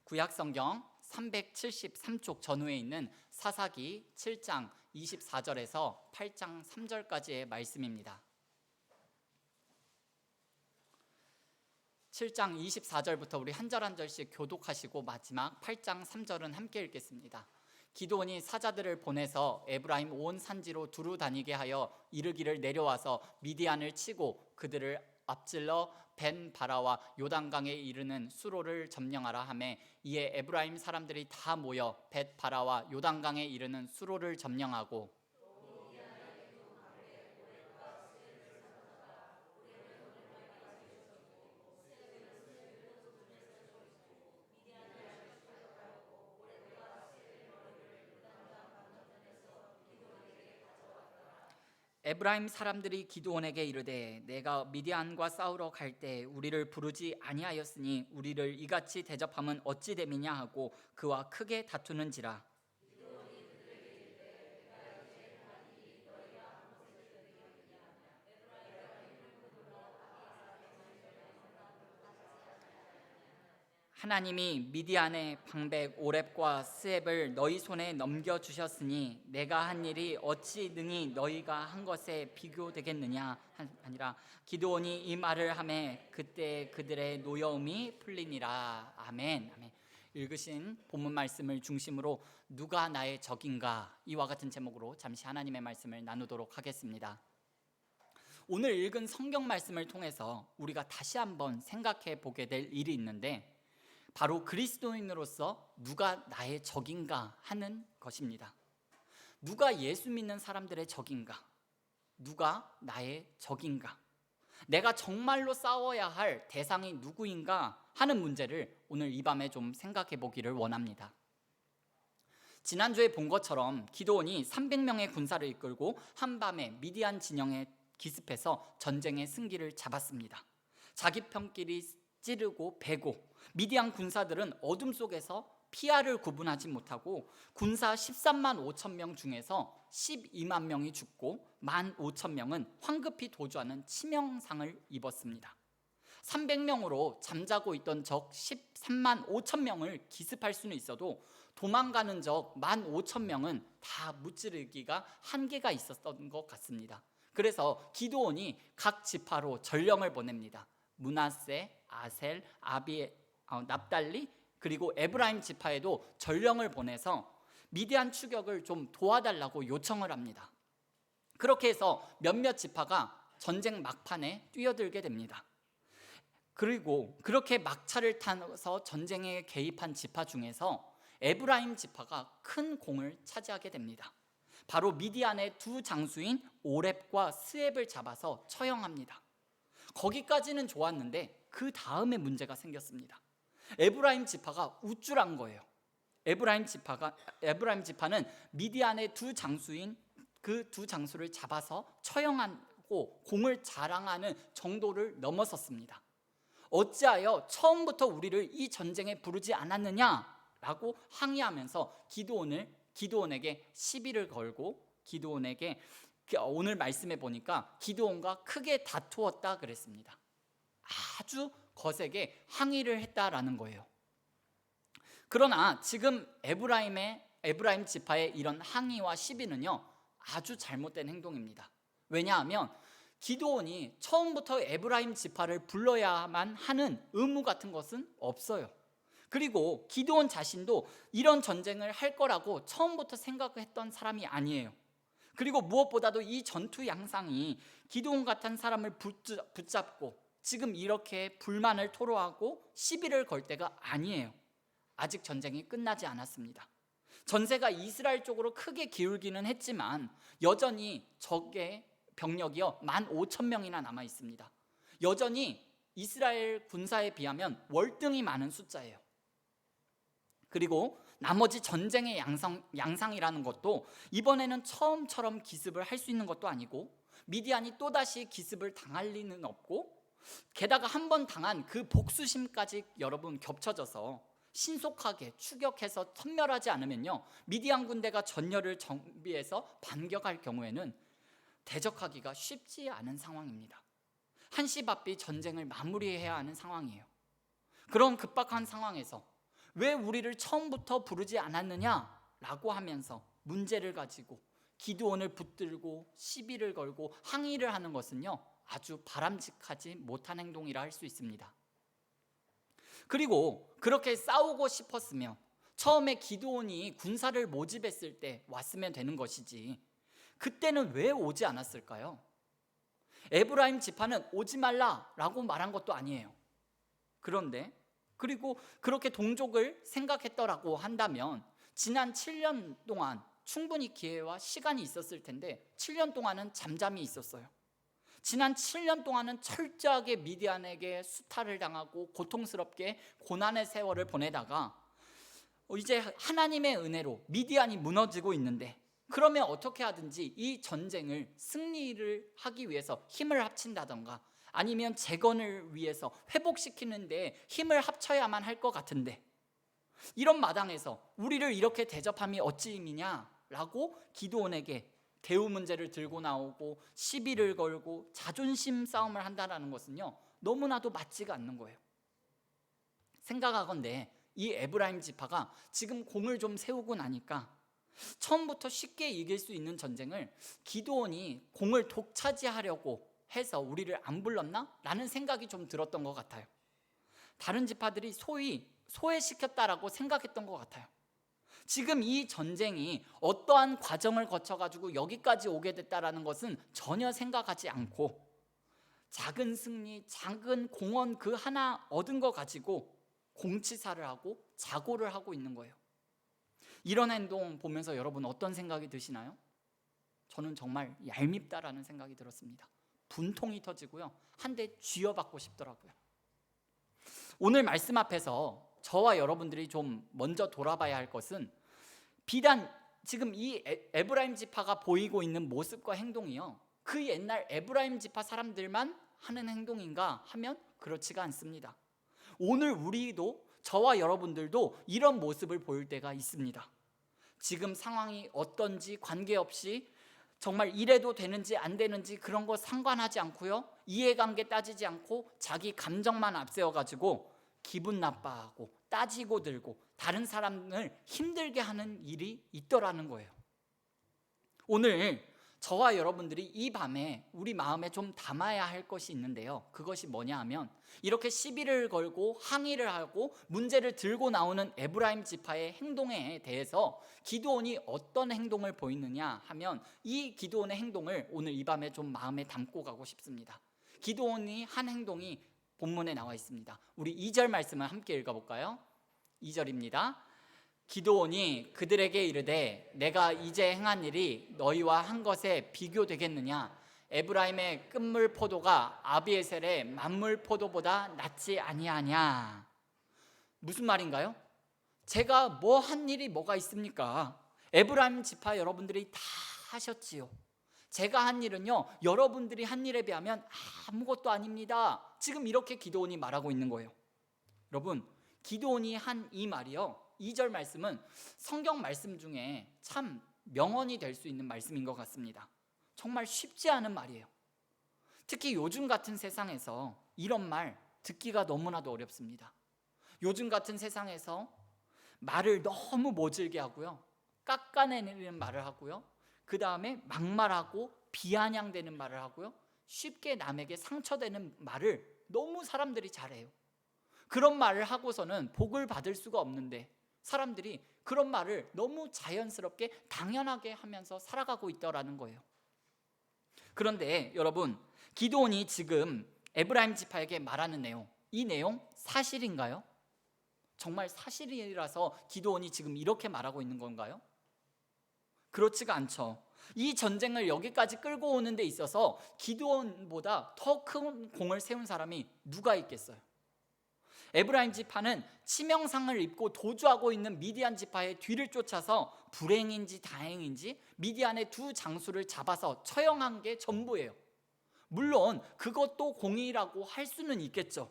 구약성경 373쪽 전후에 있는 사사기 7장 24절에서 8장 3절까지의 말씀입니다. 7장 24절부터 우리 한 절 한 절씩 교독하시고 마지막 8장 3절은 함께 읽겠습니다. 기드온이 사자들을 보내서 에브라임 온 산지로 두루 다니게 하여 이르기를 내려와서 미디안을 치고 그들을 앞질러 벤 바라와 요단강에 이르는 수로를 점령하라 하매 이에 에브라임 사람들이 다 모여 벳 바라와 요단강에 이르는 수로를 점령하고 에브라임 사람들이 기드온에게 이르되 내가 미디안과 싸우러 갈 때 우리를 부르지 아니하였으니 우리를 이같이 대접함은 어찌 됨이냐 하고 그와 크게 다투는지라. 하나님이 미디안의 방백 오렙과 스앱을 너희 손에 넘겨주셨으니 내가 한 일이 어찌 능히 너희가 한 것에 비교되겠느냐 하니라. 기드온이 이 말을 하매 그때 그들의 노여움이 풀리니라. 아멘. 아멘. 읽으신 본문 말씀을 중심으로 누가 나의 적인가, 이와 같은 제목으로 잠시 하나님의 말씀을 나누도록 하겠습니다. 오늘 읽은 성경 말씀을 통해서 우리가 다시 한번 생각해 보게 될 일이 있는데, 바로 그리스도인으로서 누가 나의 적인가 하는 것입니다. 누가 예수 믿는 사람들의 적인가? 누가 나의 적인가? 내가 정말로 싸워야 할 대상이 누구인가 하는 문제를 오늘 이 밤에 좀 생각해 보기를 원합니다. 지난주에 본 것처럼 기드온이 300명의 군사를 이끌고 한밤에 미디안 진영에 기습해서 전쟁의 승기를 잡았습니다. 자기 편끼리 찌르고 베고 미디안 군사들은 어둠 속에서 피아를 구분하지 못하고 군사 13만 5천 명 중에서 12만 명이 죽고 1만 5천 명은 황급히 도주하는 치명상을 입었습니다. 300명으로 잠자고 있던 적 13만 5천 명을 기습할 수는 있어도 도망가는 적 1만 5천 명은 다 무찌르기가 한계가 있었던 것 같습니다. 그래서 기드온이 각 지파로 전령을 보냅니다. 므낫세, 아셀, 납달리 그리고 에브라임 지파에도 전령을 보내서 미디안 추격을 좀 도와달라고 요청을 합니다. 그렇게 해서 몇몇 지파가 전쟁 막판에 뛰어들게 됩니다. 그리고 그렇게 막차를 타서 전쟁에 개입한 지파 중에서 에브라임 지파가 큰 공을 차지하게 됩니다. 바로 미디안의 두 장수인 오렙과 스앱을 잡아서 처형합니다. 거기까지는 좋았는데 그 다음에 문제가 생겼습니다. 에브라임 지파가 우쭐한 거예요. 에브라임 지파는 미디안의 두 장수인 그 두 장수를 잡아서 처형하고 공을 자랑하는 정도를 넘어섰습니다. 어찌하여 처음부터 우리를 이 전쟁에 부르지 않았느냐라고 항의하면서 기드온에게 시비를 걸고 기드온에게 오늘 말씀에 보니까 기드온과 크게 다투었다 그랬습니다. 아주 거세게 항의를 했다라는 거예요. 그러나 지금 에브라임 지파의 이런 항의와 시비는요 아주 잘못된 행동입니다. 왜냐하면 기드온이 처음부터 에브라임 지파를 불러야만 하는 의무 같은 것은 없어요. 그리고 기드온 자신도 이런 전쟁을 할 거라고 처음부터 생각했던 사람이 아니에요. 그리고 무엇보다도 이 전투 양상이 기드온 같은 사람을 붙잡고 지금 이렇게 불만을 토로하고 시비를 걸 때가 아니에요. 아직 전쟁이 끝나지 않았습니다. 전세가 이스라엘 쪽으로 크게 기울기는 했지만 여전히 적의 병력이요 1만 5천 명이나 남아 있습니다. 여전히 이스라엘 군사에 비하면 월등히 많은 숫자예요. 그리고 나머지 전쟁의 양상이라는 것도 이번에는 처음처럼 기습을 할 수 있는 것도 아니고 미디안이 또다시 기습을 당할 리는 없고 게다가 한 번 당한 그 복수심까지 여러분 겹쳐져서 신속하게 추격해서 섬멸하지 않으면요 미디안 군대가 전열을 정비해서 반격할 경우에는 대적하기가 쉽지 않은 상황입니다. 한시바삐 전쟁을 마무리해야 하는 상황이에요. 그런 급박한 상황에서 왜 우리를 처음부터 부르지 않았느냐라고 하면서 문제를 가지고 기드온을 붙들고 시비를 걸고 항의를 하는 것은요, 아주 바람직하지 못한 행동이라 할 수 있습니다. 그리고 그렇게 싸우고 싶었으면 처음에 기드온이 군사를 모집했을 때 왔으면 되는 것이지, 그때는 왜 오지 않았을까요? 에브라임 지파는 오지 말라라고 말한 것도 아니에요. 그런데 그리고 그렇게 동족을 생각했더라고 한다면 지난 7년 동안 충분히 기회와 시간이 있었을 텐데 7년 동안은 잠잠히 있었어요. 지난 7년 동안은 철저하게 미디안에게 수탈을 당하고 고통스럽게 고난의 세월을 보내다가 이제 하나님의 은혜로 미디안이 무너지고 있는데, 그러면 어떻게 하든지 이 전쟁을 승리를 하기 위해서 힘을 합친다던가 아니면 재건을 위해서 회복시키는데 힘을 합쳐야만 할 것 같은데, 이런 마당에서 우리를 이렇게 대접함이 어찌임이냐라고 기드온에게 대우 문제를 들고 나오고 시비를 걸고 자존심 싸움을 한다는 것은요, 너무나도 맞지가 않는 거예요. 생각하건대 이 에브라임 지파가 지금 공을 좀 세우고 나니까 처음부터 쉽게 이길 수 있는 전쟁을 기드온이 공을 독차지하려고 해서 우리를 안 불렀나? 라는 생각이 좀 들었던 것 같아요. 다른 지파들이 소위 소외시켰다라고 생각했던 것 같아요. 지금 이 전쟁이 어떠한 과정을 거쳐가지고 여기까지 오게 됐다라는 것은 전혀 생각하지 않고 작은 승리, 작은 공헌 그 하나 얻은 거 가지고 공치사를 하고 자고를 하고 있는 거예요. 이런 행동 보면서 여러분 어떤 생각이 드시나요? 저는 정말 얄밉다라는 생각이 들었습니다. 분통이 터지고요, 한 대 쥐어받고 싶더라고요. 오늘 말씀 앞에서 저와 여러분들이 좀 먼저 돌아봐야 할 것은 비단 지금 이 에브라임 지파가 보이고 있는 모습과 행동이요, 그 옛날 에브라임 지파 사람들만 하는 행동인가 하면 그렇지가 않습니다. 오늘 우리도, 저와 여러분들도 이런 모습을 보일 때가 있습니다. 지금 상황이 어떤지 관계없이 정말 이래도 되는지 안 되는지 그런 거 상관하지 않고요, 이해관계 따지지 않고 자기 감정만 앞세워가지고 기분 나빠하고 따지고 들고 다른 사람을 힘들게 하는 일이 있더라는 거예요. 오늘 저와 여러분들이 이 밤에 우리 마음에 좀 담아야 할 것이 있는데요, 그것이 뭐냐 하면 이렇게 시비를 걸고 항의를 하고 문제를 들고 나오는 에브라임 지파의 행동에 대해서 기드온이 어떤 행동을 보이느냐 하면 이 기드온의 행동을 오늘 이 밤에 좀 마음에 담고 가고 싶습니다. 기드온이 한 행동이 본문에 나와 있습니다. 우리 2절 말씀을 함께 읽어볼까요? 2절입니다. 기드온이 그들에게 이르되 내가 이제 행한 일이 너희와 한 것에 비교되겠느냐? 에브라임의 끝물 포도가 아비에셀의 만물 포도보다 낫지 아니하냐? 무슨 말인가요? 제가 뭐 한 일이 뭐가 있습니까? 에브라임 지파 여러분들이 다 하셨지요. 제가 한 일은요, 여러분들이 한 일에 비하면 아무것도 아닙니다. 지금 이렇게 기드온이 말하고 있는 거예요. 여러분, 기드온이 한 이 말이요, 2절 말씀은 성경 말씀 중에 참 명언이 될 수 있는 말씀인 것 같습니다. 정말 쉽지 않은 말이에요. 특히 요즘 같은 세상에서 이런 말 듣기가 너무나도 어렵습니다. 요즘 같은 세상에서 말을 너무 모질게 하고요, 깎아내리는 말을 하고요, 그 다음에 막말하고 비아냥대는 말을 하고요, 쉽게 남에게 상처되는 말을 너무 사람들이 잘해요. 그런 말을 하고서는 복을 받을 수가 없는데 사람들이 그런 말을 너무 자연스럽게 당연하게 하면서 살아가고 있더라는 거예요. 그런데 여러분, 기드온이 지금 에브라임 지파에게 말하는 내용, 이 내용 사실인가요? 정말 사실이라서 기드온이 지금 이렇게 말하고 있는 건가요? 그렇지가 않죠. 이 전쟁을 여기까지 끌고 오는 데 있어서 기드온보다 더 큰 공을 세운 사람이 누가 있겠어요? 에브라임 지파는 치명상을 입고 도주하고 있는 미디안 지파의 뒤를 쫓아서 불행인지 다행인지 미디안의 두 장수를 잡아서 처형한 게 전부예요. 물론 그것도 공의라고 할 수는 있겠죠.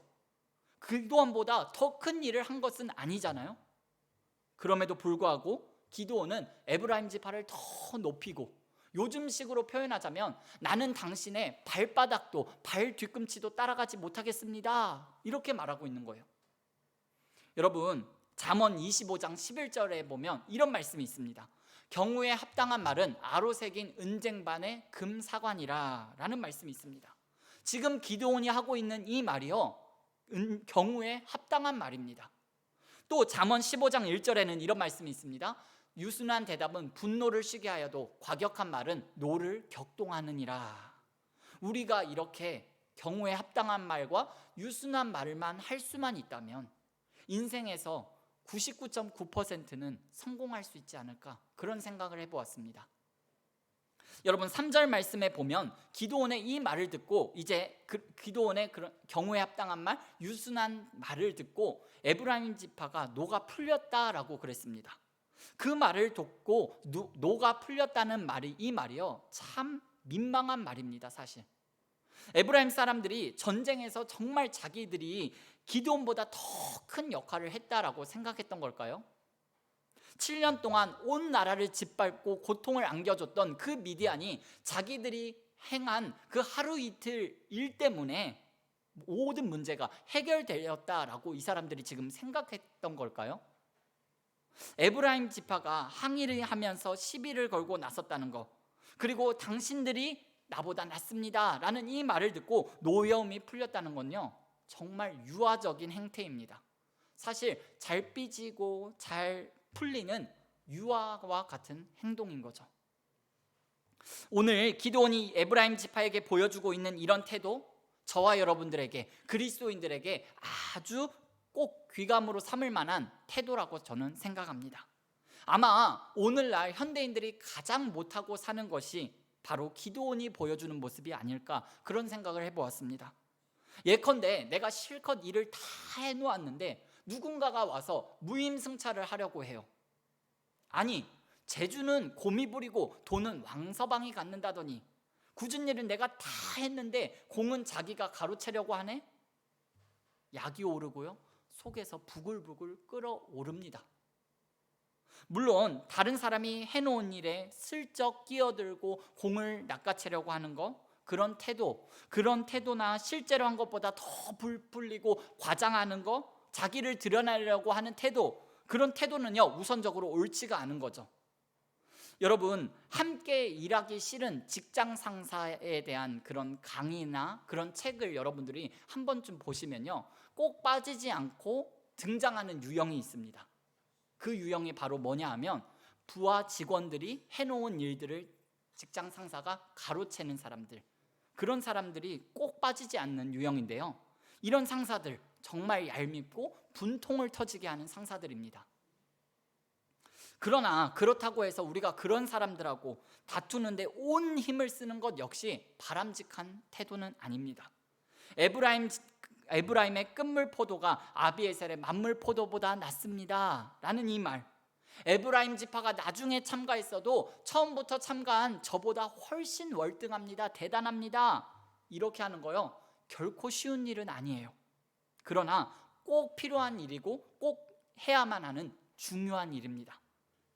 기드온보다 더 큰 일을 한 것은 아니잖아요. 그럼에도 불구하고 기드온은 에브라임 지파를 더 높이고, 요즘식으로 표현하자면 나는 당신의 발바닥도 발 뒤꿈치도 따라가지 못하겠습니다, 이렇게 말하고 있는 거예요. 여러분, 잠언 25장 11절에 보면 이런 말씀이 있습니다. 경우에 합당한 말은 아로 새긴 은쟁반의 금사관이라 라는 말씀이 있습니다. 지금 기드온이 하고 있는 이 말이요, 경우에 합당한 말입니다. 또 잠언 15장 1절에는 이런 말씀이 있습니다. 유순한 대답은 분노를 쉬게 하여도 과격한 말은 노를 격동하느니라. 우리가 이렇게 경우에 합당한 말과 유순한 말만 할 수만 있다면 인생에서 99.9%는 성공할 수 있지 않을까, 그런 생각을 해보았습니다. 여러분 3절 말씀에 보면 기드온의 이 말을 듣고, 이제 기드온의 그런 경우에 합당한 말, 유순한 말을 듣고 에브라임 지파가 노가 풀렸다라고 그랬습니다. 그 말을 듣고 노가 풀렸다는 말이, 이 말이요, 참 민망한 말입니다. 사실 에브라임 사람들이 전쟁에서 정말 자기들이 기드온보다 더 큰 역할을 했다라고 생각했던 걸까요? 7년 동안 온 나라를 짓밟고 고통을 안겨줬던 그 미디안이 자기들이 행한 그 하루 이틀 일 때문에 모든 문제가 해결되었다라고 이 사람들이 지금 생각했던 걸까요? 에브라임 지파가 항의를 하면서 시비를 걸고 나섰다는 것, 그리고 당신들이 나보다 낫습니다 라는 이 말을 듣고 노여움이 풀렸다는 건요, 정말 유아적인 행태입니다. 사실 잘 삐지고 잘 풀리는 유아와 같은 행동인 거죠. 오늘 기드온이 에브라임 지파에게 보여주고 있는 이런 태도, 저와 여러분들에게, 그리스도인들에게 아주 꼭 귀감으로 삼을 만한 태도라고 저는 생각합니다. 아마 오늘날 현대인들이 가장 못하고 사는 것이 바로 기드온이 보여주는 모습이 아닐까, 그런 생각을 해보았습니다. 예컨대 내가 실컷 일을 다 해놓았는데 누군가가 와서 무임승차를 하려고 해요. 아니, 재주는 곰이 부리고 돈은 왕서방이 갖는다더니 굳은 일은 내가 다 했는데 공은 자기가 가로채려고 하네? 약이 오르고요, 속에서 부글부글 끓어오릅니다. 물론 다른 사람이 해놓은 일에 슬쩍 끼어들고 공을 낚아채려고 하는 거, 그런 태도나 실제로 한 것보다 더 불풀리고 과장하는 거, 자기를 드러내려고 하는 태도, 그런 태도는요, 우선적으로 옳지가 않은 거죠. 여러분, 함께 일하기 싫은 직장 상사에 대한 그런 강의나 그런 책을 여러분들이 한 번쯤 보시면요, 꼭 빠지지 않고 등장하는 유형이 있습니다. 그 유형이 바로 뭐냐 하면, 부하 직원들이 해놓은 일들을 직장 상사가 가로채는 사람들, 그런 사람들이 꼭 빠지지 않는 유형인데요, 이런 상사들 정말 얄밉고 분통을 터지게 하는 상사들입니다. 그러나 그렇다고 해서 우리가 그런 사람들하고 다투는데 온 힘을 쓰는 것 역시 바람직한 태도는 아닙니다. 에브라임의 끝물 포도가 아비에셀의 만물 포도보다 낫습니다 라는 이 말, 에브라임 지파가 나중에 참가했어도 처음부터 참가한 저보다 훨씬 월등합니다, 대단합니다, 이렇게 하는 거요, 결코 쉬운 일은 아니에요. 그러나 꼭 필요한 일이고 꼭 해야만 하는 중요한 일입니다.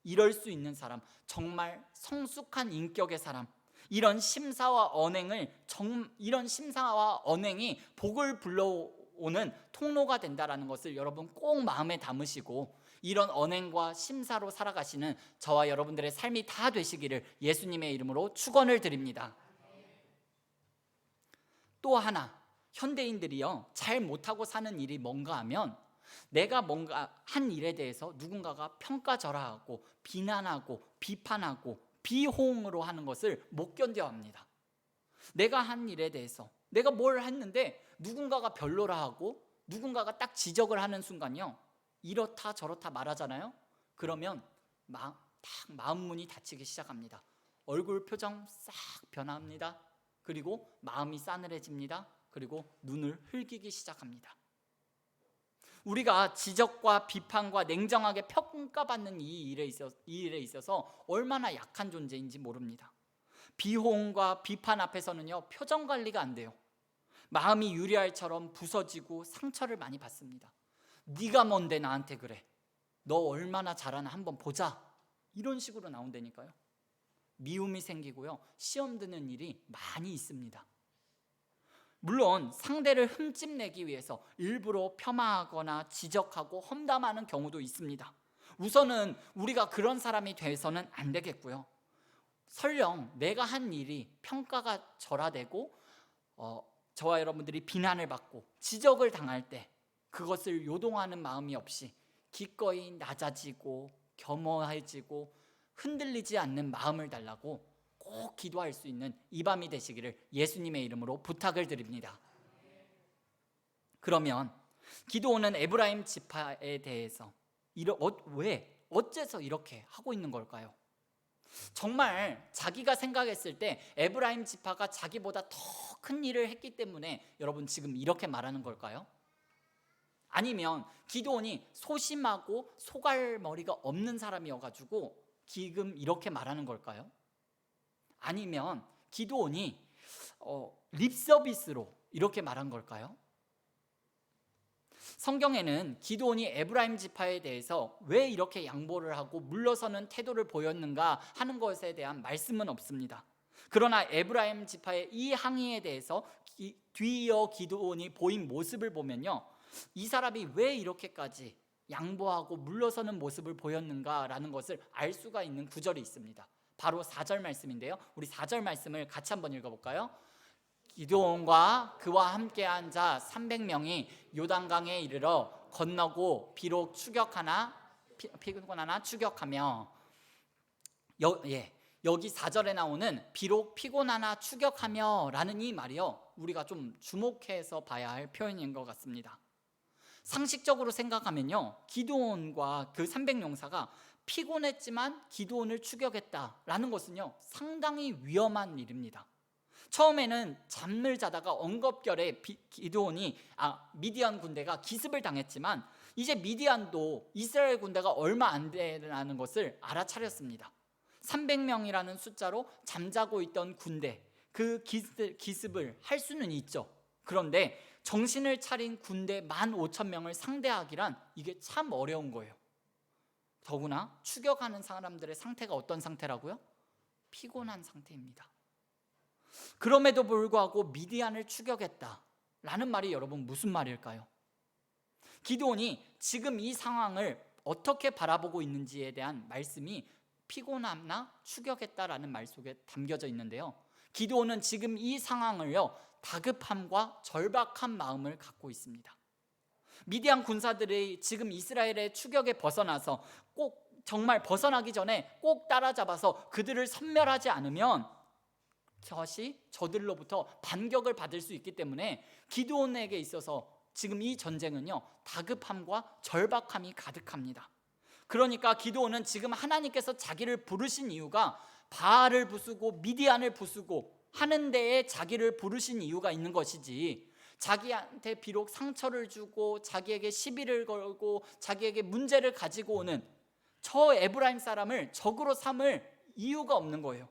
이럴 수 있는 사람, 정말 성숙한 인격의 사람, 이런 심사와 언행이 복을 불러오는 통로가 된다는 것을 여러분 꼭 마음에 담으시고, 이런 언행과 심사로 살아가시는 저와 여러분들의 삶이 다 되시기를 예수님의 이름으로 축원을 드립니다. 또 하나, 현대인들이요, 잘 못하고 사는 일이 뭔가 하면, 내가 뭔가 한 일에 대해서 누군가가 평가절하하고 비난하고 비판하고 비호응으로 하는 것을 못 견뎌합니다. 내가 한 일에 대해서 내가 뭘 했는데 누군가가 별로라 하고 누군가가 딱 지적을 하는 순간요, 이렇다 저렇다 말하잖아요. 그러면 마음 문이 닫히기 시작합니다. 얼굴 표정 싹 변합니다. 그리고 마음이 싸늘해집니다. 그리고 눈을 흘기기 시작합니다. 우리가 지적과 비판과 냉정하게 평가받는 이 일에 있어서 얼마나 약한 존재인지 모릅니다. 비호응과 비판 앞에서는요, 표정 관리가 안 돼요. 마음이 유리알처럼 부서지고 상처를 많이 받습니다. 네가 뭔데 나한테 그래, 너 얼마나 잘하나 한번 보자, 이런 식으로 나온다니까요. 미움이 생기고요, 시험 드는 일이 많이 있습니다. 물론 상대를 흠집내기 위해서 일부러 폄하하거나 지적하고 험담하는 경우도 있습니다. 우선은 우리가 그런 사람이 돼서는 안 되겠고요. 설령 내가 한 일이 평가가 절하되고 저와 여러분들이 비난을 받고 지적을 당할 때 그것을 요동하는 마음이 없이 기꺼이 낮아지고 겸허해지고 흔들리지 않는 마음을 달라고 꼭 기도할 수 있는 이 밤이 되시기를 예수님의 이름으로 부탁을 드립니다. 그러면 기드온은 에브라임 지파에 대해서 왜 어째서 이렇게 하고 있는 걸까요? 정말 자기가 생각했을 때 에브라임 지파가 자기보다 더 큰 일을 했기 때문에 여러분 지금 이렇게 말하는 걸까요? 아니면 기드온이 소심하고 소갈머리가 없는 사람이어가지고 지금 이렇게 말하는 걸까요? 아니면 기드온이 립서비스로 이렇게 말한 걸까요? 성경에는 기드온이 에브라임 지파에 대해서 왜 이렇게 양보를 하고 물러서는 태도를 보였는가 하는 것에 대한 말씀은 없습니다. 그러나 에브라임 지파의 이 항의에 대해서 뒤이어 기드온이 보인 모습을 보면요, 이 사람이 왜 이렇게까지 양보하고 물러서는 모습을 보였는가라는 것을 알 수가 있는 구절이 있습니다. 바로 4절 말씀인데요, 우리 4절 말씀을 같이 한번 읽어볼까요? 기드온과 그와 함께한 자 300명이 요단강에 이르러 건너고 비록 피곤하나 추격하며 여기 4절에 나오는 비록 피곤하나 추격하며 라는 이 말이요, 우리가 좀 주목해서 봐야 할 표현인 것 같습니다. 상식적으로 생각하면요, 기드온과 그 300용사가 피곤했지만 기드온을 추격했다라는 것은요, 상당히 위험한 일입니다. 처음에는 잠을 자다가 엉겁결에 미디안 군대가 기습을 당했지만 이제 미디안도 이스라엘 군대가 얼마 안 되라는 것을 알아차렸습니다. 300명이라는 숫자로 잠자고 있던 군대, 그 기습을 할 수는 있죠. 그런데 정신을 차린 군대 15,000명을 상대하기란 이게 참 어려운 거예요. 더구나 추격하는 사람들의 상태가 어떤 상태라고요? 피곤한 상태입니다. 그럼에도 불구하고 미디안을 추격했다라는 말이 여러분 무슨 말일까요? 기드온이 지금 이 상황을 어떻게 바라보고 있는지에 대한 말씀이 피곤함나 추격했다라는 말 속에 담겨져 있는데요, 기드온은 지금 이 상황을요, 다급함과 절박한 마음을 갖고 있습니다. 미디안 군사들이 지금 이스라엘의 추격에 벗어나서 꼭 정말 벗어나기 전에 꼭 따라잡아서 그들을 섬멸하지 않으면 저들로부터 반격을 받을 수 있기 때문에 기드온에게 있어서 지금 이 전쟁은요, 다급함과 절박함이 가득합니다. 그러니까 기드온은 지금 하나님께서 자기를 부르신 이유가 바알을 부수고 미디안을 부수고 하는 데에 자기를 부르신 이유가 있는 것이지, 자기한테 비록 상처를 주고 자기에게 시비를 걸고 자기에게 문제를 가지고 오는 저 에브라임 사람을 적으로 삼을 이유가 없는 거예요.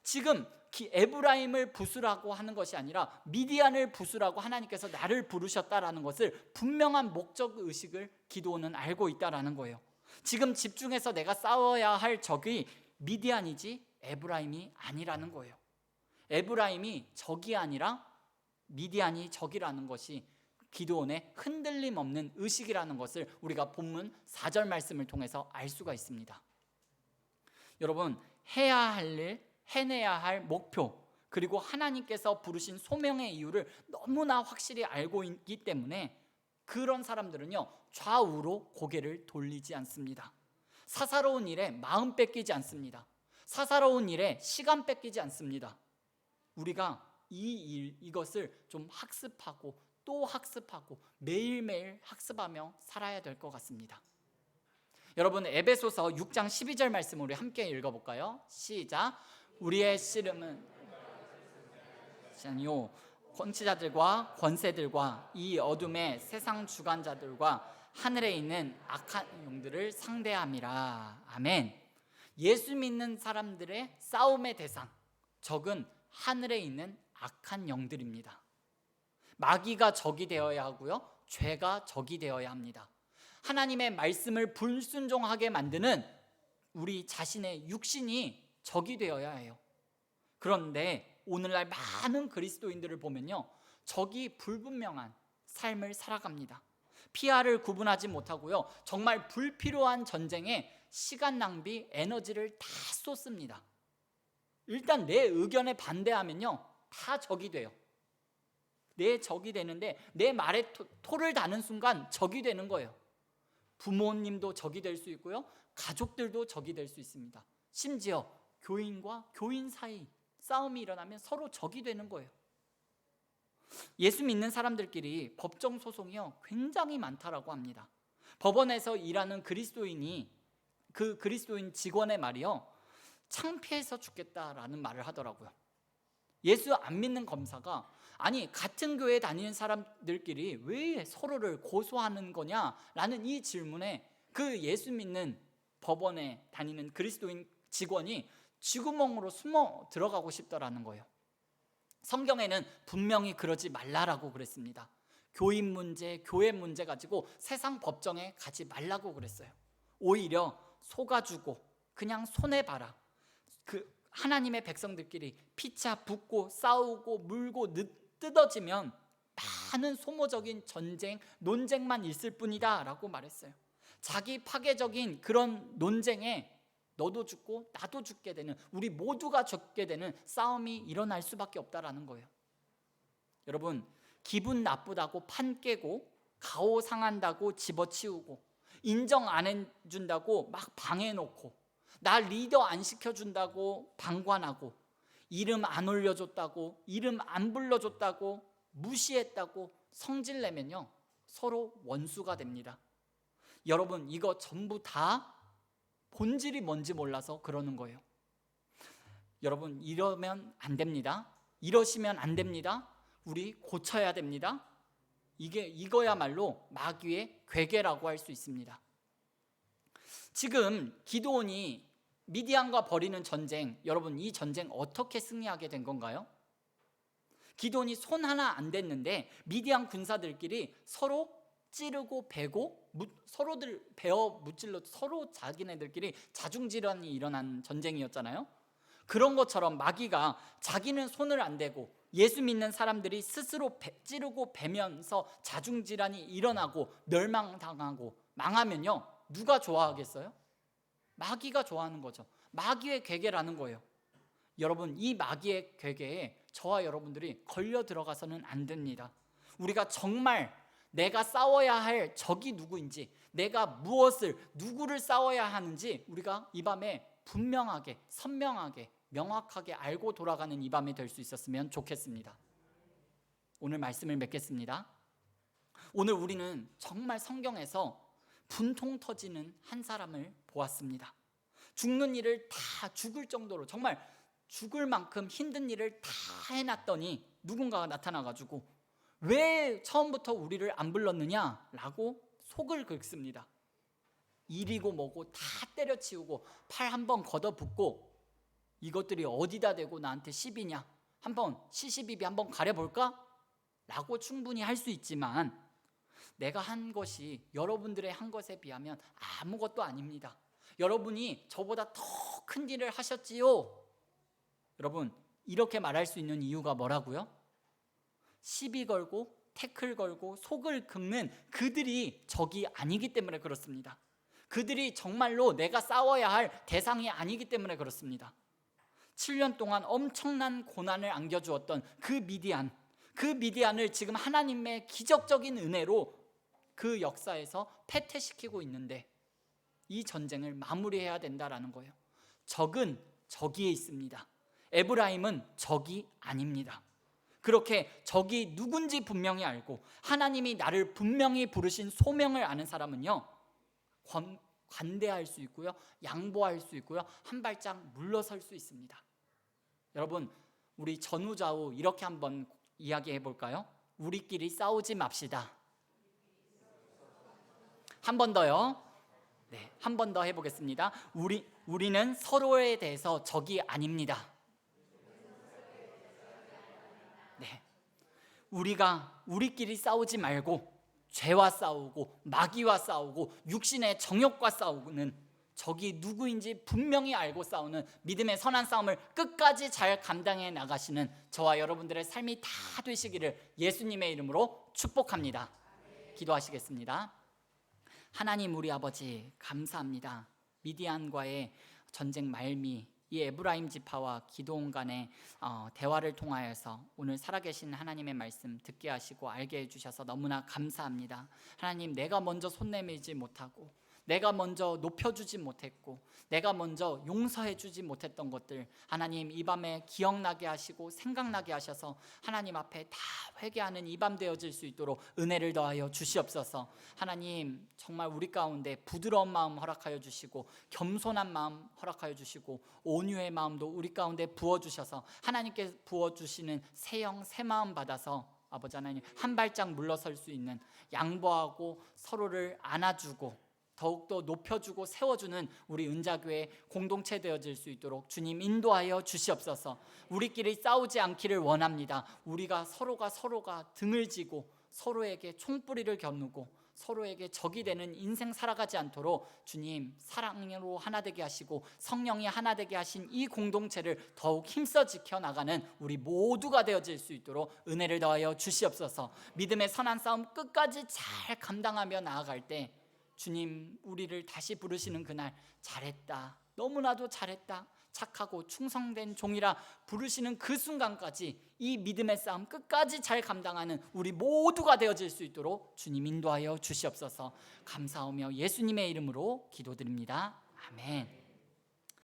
지금 에브라임을 부수라고 하는 것이 아니라 미디안을 부수라고 하나님께서 나를 부르셨다라는 것을 분명한 목적의식을 기드온은 알고 있다라는 거예요. 지금 집중해서 내가 싸워야 할 적이 미디안이지 에브라임이 아니라는 거예요. 에브라임이 적이 아니라 미디안이 적이라는 것이 기드온의 흔들림 없는 의식이라는 것을 우리가 본문 4절 말씀을 통해서 알 수가 있습니다. 여러분, 해야 할 일, 해내야 할 목표, 그리고 하나님께서 부르신 소명의 이유를 너무나 확실히 알고 있기 때문에 그런 사람들은요, 좌우로 고개를 돌리지 않습니다. 사사로운 일에 마음 뺏기지 않습니다. 사사로운 일에 시간 뺏기지 않습니다. 우리가 이것을 좀 학습하고 또 학습하고 매일매일 학습하며 살아야 될 것 같습니다. 여러분, 에베소서 6장 12절 말씀을 우리 함께 읽어볼까요? 시작. 우리의 씨름은 아니요 권치자들과 권세들과 이 어둠의 세상 주관자들과 하늘에 있는 악한 영들을 상대함이라. 아멘. 예수 믿는 사람들의 싸움의 대상, 적은 하늘에 있는 악한 영들입니다. 마귀가 적이 되어야 하고요, 죄가 적이 되어야 합니다. 하나님의 말씀을 불순종하게 만드는 우리 자신의 육신이 적이 되어야 해요. 그런데 오늘날 많은 그리스도인들을 보면요, 적이 불분명한 삶을 살아갑니다. 피아를 구분하지 못하고요, 정말 불필요한 전쟁에 시간 낭비, 에너지를 다 쏟습니다. 일단 내 의견에 반대하면요, 다 적이 돼요. 내 적이 되는데 내 말에 토를 다는 순간 적이 되는 거예요. 부모님도 적이 될 수 있고요, 가족들도 적이 될 수 있습니다. 심지어 교인과 교인 사이 싸움이 일어나면 서로 적이 되는 거예요. 예수 믿는 사람들끼리 법정 소송이요, 굉장히 많다라고 합니다. 법원에서 일하는 그리스도인이 그 그리스도인 직원의 말이요, 창피해서 죽겠다라는 말을 하더라고요. 예수 안 믿는 검사가 아니 같은 교회 다니는 사람들끼리 왜 서로를 고소하는 거냐라는 이 질문에 그 예수 믿는 법원에 다니는 그리스도인 직원이 쥐구멍으로 숨어 들어가고 싶더라는 거예요. 성경에는 분명히 그러지 말라라고 그랬습니다. 교인 문제, 교회 문제 가지고 세상 법정에 가지 말라고 그랬어요. 오히려 속아주고 그냥 손해봐라. 그 하나님의 백성들끼리 피차 붙고 싸우고 물고 뜯어지면 많은 소모적인 전쟁, 논쟁만 있을 뿐이다 라고 말했어요. 자기 파괴적인 그런 논쟁에 너도 죽고 나도 죽게 되는, 우리 모두가 죽게 되는 싸움이 일어날 수밖에 없다라는 거예요. 여러분, 기분 나쁘다고 판 깨고 가오 상한다고 집어치우고 인정 안 해준다고 막 방해놓고 나 리더 안 시켜준다고 방관하고 이름 안 올려줬다고 이름 안 불러줬다고 무시했다고 성질내면요, 서로 원수가 됩니다. 여러분, 이거 전부 다 본질이 뭔지 몰라서 그러는 거예요. 여러분, 이러면 안 됩니다. 이러시면 안 됩니다. 우리 고쳐야 됩니다. 이거야말로 마귀의 괴계라고 할 수 있습니다. 지금 기드온이 미디안과 벌이는 전쟁, 여러분 이 전쟁 어떻게 승리하게 된 건가요? 기드온이 손 하나 안 댔는데 미디안 군사들끼리 서로 찌르고 베고 서로들 베어 무찔러 서로 자기네들끼리 자중질환이 일어난 전쟁이었잖아요. 그런 것처럼 마귀가 자기는 손을 안 대고 예수 믿는 사람들이 스스로 찌르고 베면서 자중질환이 일어나고 멸망당하고 망하면요, 누가 좋아하겠어요? 마귀가 좋아하는 거죠. 마귀의 괴계라는 거예요. 여러분, 이 마귀의 괴계에 저와 여러분들이 걸려 들어가서는 안 됩니다. 우리가 정말 내가 싸워야 할 적이 누구인지, 내가 무엇을 누구를 싸워야 하는지 우리가 이 밤에 분명하게 선명하게 명확하게 알고 돌아가는 이 밤이 될 수 있었으면 좋겠습니다. 오늘 말씀을 맺겠습니다. 오늘 우리는 정말 성경에서 분통 터지는 한 사람을 보았습니다. 죽는 일을 다 죽을 정도로 정말 죽을 만큼 힘든 일을 다 해놨더니 누군가가 나타나가지고 왜 처음부터 우리를 안 불렀느냐라고 속을 긁습니다. 일이고 뭐고 다 때려치우고 팔 한번 걷어붙고 이것들이 어디다 대고 나한테 시비냐, 한번 시시비비 한번 가려볼까? 라고 충분히 할 수 있지만 내가 한 것이 여러분들의 한 것에 비하면 아무것도 아닙니다. 여러분이 저보다 더 큰 일을 하셨지요. 여러분, 이렇게 말할 수 있는 이유가 뭐라고요? 시비 걸고 태클 걸고 속을 긁는 그들이 적이 아니기 때문에 그렇습니다. 그들이 정말로 내가 싸워야 할 대상이 아니기 때문에 그렇습니다. 7년 동안 엄청난 고난을 안겨주었던 그 미디안을 지금 하나님의 기적적인 은혜로 그 역사에서 패퇴시키고 있는데 이 전쟁을 마무리해야 된다라는 거예요. 적은 저기에 있습니다. 에브라임은 적이 아닙니다. 그렇게 적이 누군지 분명히 알고 하나님이 나를 분명히 부르신 소명을 아는 사람은요, 관대할 수 있고요, 양보할 수 있고요, 한 발짝 물러설 수 있습니다. 여러분, 우리 전후좌우 이렇게 한번 이야기해 볼까요? 우리끼리 싸우지 맙시다. 한 번 더요. 네, 한 번 더 해보겠습니다. 우리는 서로에 대해서 적이 아닙니다. 네, 우리끼리 싸우지 말고 죄와 싸우고 마귀와 싸우고 육신의 정욕과 싸우는 적이 누구인지 분명히 알고 싸우는 믿음의 선한 싸움을 끝까지 잘 감당해 나가시는 저와 여러분들의 삶이 다 되시기를 예수님의 이름으로 축복합니다. 기도하시겠습니다. 하나님 우리 아버지 감사합니다. 미디안과의 전쟁 말미, 이 에브라임 지파와 기드온 간의 대화를 통하여서 오늘 살아계신 하나님의 말씀 듣게 하시고 알게 해주셔서 너무나 감사합니다. 하나님, 내가 먼저 손 내밀지 못하고, 내가 먼저 높여주지 못했고, 내가 먼저 용서해주지 못했던 것들 하나님 이 밤에 기억나게 하시고 생각나게 하셔서 하나님 앞에 다 회개하는 이 밤 되어질 수 있도록 은혜를 더하여 주시옵소서. 하나님, 정말 우리 가운데 부드러운 마음 허락하여 주시고, 겸손한 마음 허락하여 주시고, 온유의 마음도 우리 가운데 부어주셔서 하나님께 부어주시는 새 영 새 마음 받아서 아버지 하나님 한 발짝 물러설 수 있는, 양보하고 서로를 안아주고 더욱더 높여주고 세워주는 우리 은자교회 공동체 되어질 수 있도록 주님 인도하여 주시옵소서. 우리끼리 싸우지 않기를 원합니다. 우리가 서로가 등을 지고 서로에게 총뿌리를 겨누고 서로에게 적이 되는 인생 살아가지 않도록 주님 사랑으로 하나 되게 하시고 성령이 하나 되게 하신 이 공동체를 더욱 힘써 지켜나가는 우리 모두가 되어질 수 있도록 은혜를 더하여 주시옵소서. 믿음의 선한 싸움 끝까지 잘 감당하며 나아갈 때 주님 우리를 다시 부르시는 그날 잘했다, 너무나도 잘했다, 착하고 충성된 종이라 부르시는 그 순간까지 이 믿음의 싸움 끝까지 잘 감당하는 우리 모두가 되어질 수 있도록 주님 인도하여 주시옵소서. 감사하며 예수님의 이름으로 기도드립니다. 아멘.